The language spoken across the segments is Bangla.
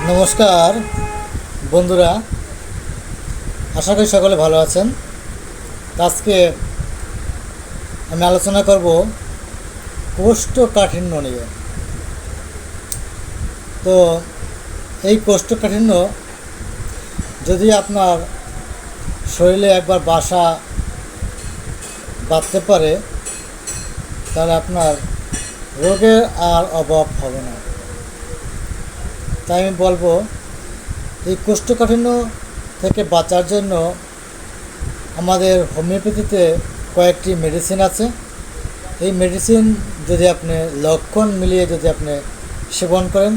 নমস্কার বন্ধুরা, আশা করি সকলে ভালো আছেন। আজকে আমি আলোচনা করব কোষ্ঠকাঠিন্য নিয়ে। তো এই কোষ্ঠকাঠিন্য যদি আপনার শরীরে একবার বাসা বাঁধতে পারে, তাহলে আপনার রোগের আর অভাব হবে না। তাই আমি বলবো, এই কোষ্ঠকাঠিন্য থেকে বাঁচার জন্য আমাদের হোমিওপ্যাথিতে কয়েকটি মেডিসিন আছে। এই মেডিসিন যদি আপনি লক্ষণ মিলিয়ে যদি আপনি সেবন করেন,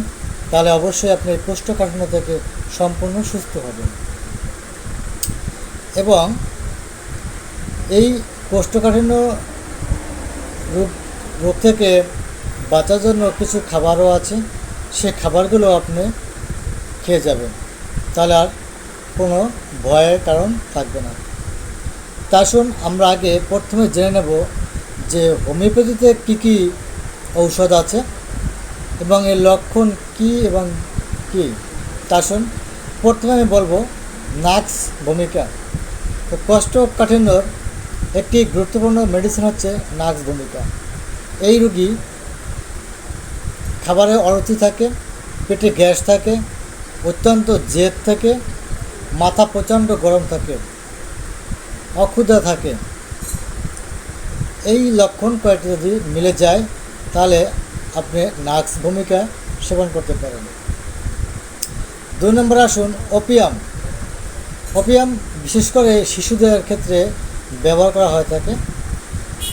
তাহলে অবশ্যই আপনি কোষ্ঠকাঠিন্য থেকে সম্পূর্ণ সুস্থ হবেন। এবং এই কোষ্ঠকাঠিন্য রোগ থেকে বাঁচার জন্য কিছু খাবারও আছে। সে খাবারগুলো আপনি খেয়ে যাবেন, তাহলে আর কোনো ভয়ের কারণ থাকবে না। তা শুন, আমরা আগে প্রথমে জেনে নেব যে হোমিওপ্যাথিতে কী কী ঔষধ আছে এবং এর লক্ষণ কী এবং কী। তা শুন, প্রথমে আমি বলবো নাক্স ভূমিকা। তো কোষ্ঠকাঠিন্যর একটি গুরুত্বপূর্ণ মেডিসিন হচ্ছে নাক্স ভূমিকা। এই রোগী খাবারে অরুচি থাকে, পেটে গ্যাস থাকে, অত্যন্ত জেদ থাকে, মাথা প্রচণ্ড গরম থাকে, অক্ষুধা থাকে। এই লক্ষণ কয়েকটি যদি মিলে যায়, তাহলে আপনি নাক্স ভূমিকা সেবন করতে পারেন। 2 নম্বর আসুন ওপিয়াম। ওপিয়াম বিশেষ করে শিশুদের ক্ষেত্রে ব্যবহার করা হয়ে থাকে।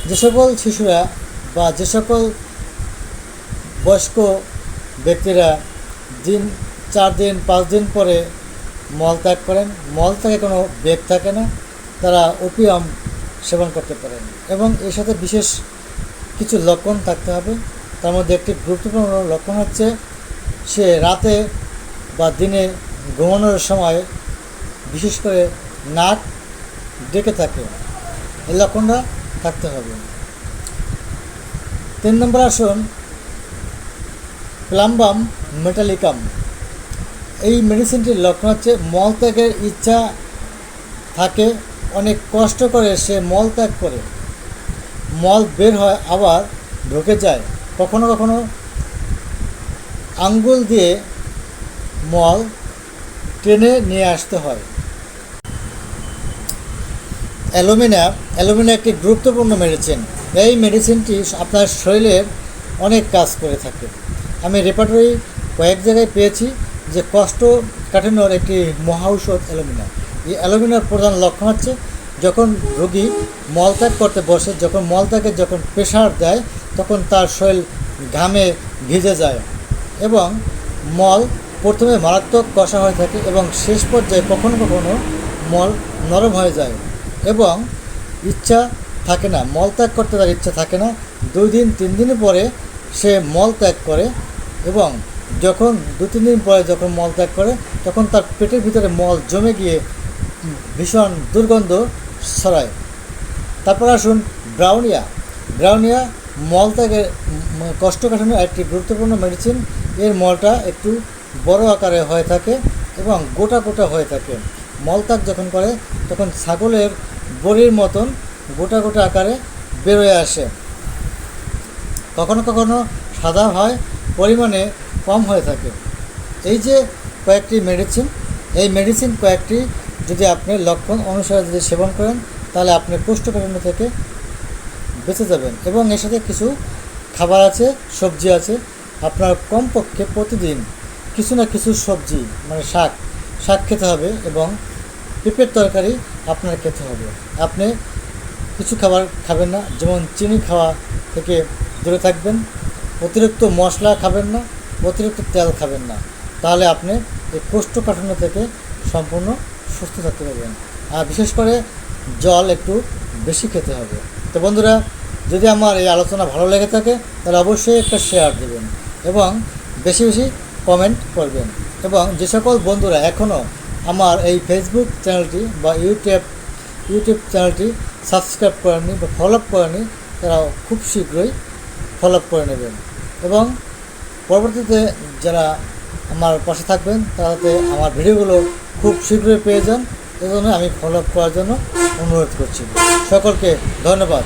যে সকল শিশুরা বা যে সকল বয়স্ক ব্যক্তিরা 4 দিন 5 দিন পরে মলত্যাগ করেন, মলত্যাগে কোনো বেগ থাকে না, তারা ওপিয়াম সেবন করতে পারেন। এবং এর সাথে বিশেষ কিছু লক্ষণ থাকতে হবে। তার মধ্যে একটি গুরুত্বপূর্ণ লক্ষণ হচ্ছে সে রাতে বা দিনে ঘুমানোর সময় বিশেষ করে নাক ডেকে থাকে, এই লক্ষণটা থাকতে হবে। 3 নম্বর আসুন প্লাম্বাম মেটালিকাম। এই মেডিসিনটির লক্ষণ হচ্ছে মলত্যাগের ইচ্ছা থাকে, অনেক কষ্ট করে সে মলত্যাগ করে, মল বের হয় আবার ঢুকে যায়, কখনো কখনো আঙ্গুল দিয়ে মল টেনে নিয়ে আসতে হয়। অ্যালুমিনা একটি গুরুত্বপূর্ণ মেডিসিন। এই মেডিসিনটি আপনার শরীরের অনেক কাজ করে থাকে। আমি রেপার্টরি কয়েক জায়গায় পেয়েছি যে কোষ্ঠকাঠিন্যর একটি মহা ঔষধ অ্যালুমিনা। এই অ্যালুমিনার প্রধান লক্ষণ হচ্ছে যখন রোগী মলত্যাগ করতে বসে, যখন মলত্যাগে যখন প্রেশার দেয়, তখন তার শরীর ঘামে ভিজে যায় এবং মল প্রথমে মারাত্মক কষা হয়ে থাকে এবং শেষ পর্যায়ে কখনো কখনো মল নরম হয়ে যায় এবং ইচ্ছা থাকে না, মলত্যাগ করতে তার ইচ্ছা থাকে না। 2 দিন 3 দিন পরে সে মল ত্যাগ করে এবং যখন 2-3 দিন পরে যখন মল ত্যাগ করে, তখন তার পেটের ভিতরে মল জমে গিয়ে ভীষণ দুর্গন্ধ ছড়ায়। তারপর আসুন ব্রাউনিয়া মল ত্যাগের কোষ্ঠকাঠিন্য একটি গুরুত্বপূর্ণ মেডিসিন। এর মলটা একটু বড় আকারে হয়ে থাকে এবং গোটা গোটা হয়ে থাকে। মলত্যাগ যখন করে তখন ছাগলের বড়ির মতন গোটা গোটা আকারে বেরোয় আসে, কখনো কখনো সাদা হয়, পরিমাণে কম হয়ে থাকে। এই যে কয়েকটি মেডিসিন, এই মেডিসিন কয়েকটি যদি আপনি লক্ষণ অনুসারে যদি সেবন করেন, তাহলে আপনি কোষ্ঠকাঠিন্য থেকে বেঁচে যাবেন। এবং এর সাথে কিছু খাবার আছে, সবজি আছে। আপনার কমপক্ষে প্রতিদিন কিছু না কিছু সবজি মানে শাক খেতে হবে এবং পেঁপের তরকারি আপনার খেতে হবে। আপনি কিছু খাবার খাবেন না, যেমন চিনি খাওয়া থেকে দূরে থাকবেন, অতিরিক্ত মশলা খাবেন না, অতিরিক্ত তেল খাবেন না, তাহলে আপনি এই কোষ্ঠকাঠিন্য থেকে সম্পূর্ণ সুস্থ থাকতে পারবেন। আর বিশেষ করে জল একটু বেশি খেতে হবে। তো বন্ধুরা, যদি আমার এই আলোচনা ভালো লেগে থাকে, তাহলে অবশ্যই একটা শেয়ার দেবেন এবং বেশি বেশি কমেন্ট করবেন। এবং যে সকল বন্ধুরা এখনও আমার এই ফেসবুক চ্যানেলটি বা ইউটিউব চ্যানেলটি সাবস্ক্রাইব করেননি বা ফলো আপ করেননি, তারা খুব শীঘ্রই ফলো আপ করে নেবেন। এবং পরবর্তীতে যারা আমার পাশে থাকবেন, তাতে আমার ভিডিওগুলো খুব শীঘ্রই পেয়ে যান। এজন্য আমি ফলো আপ করার জন্য অনুরোধ করছি। সকলকে ধন্যবাদ।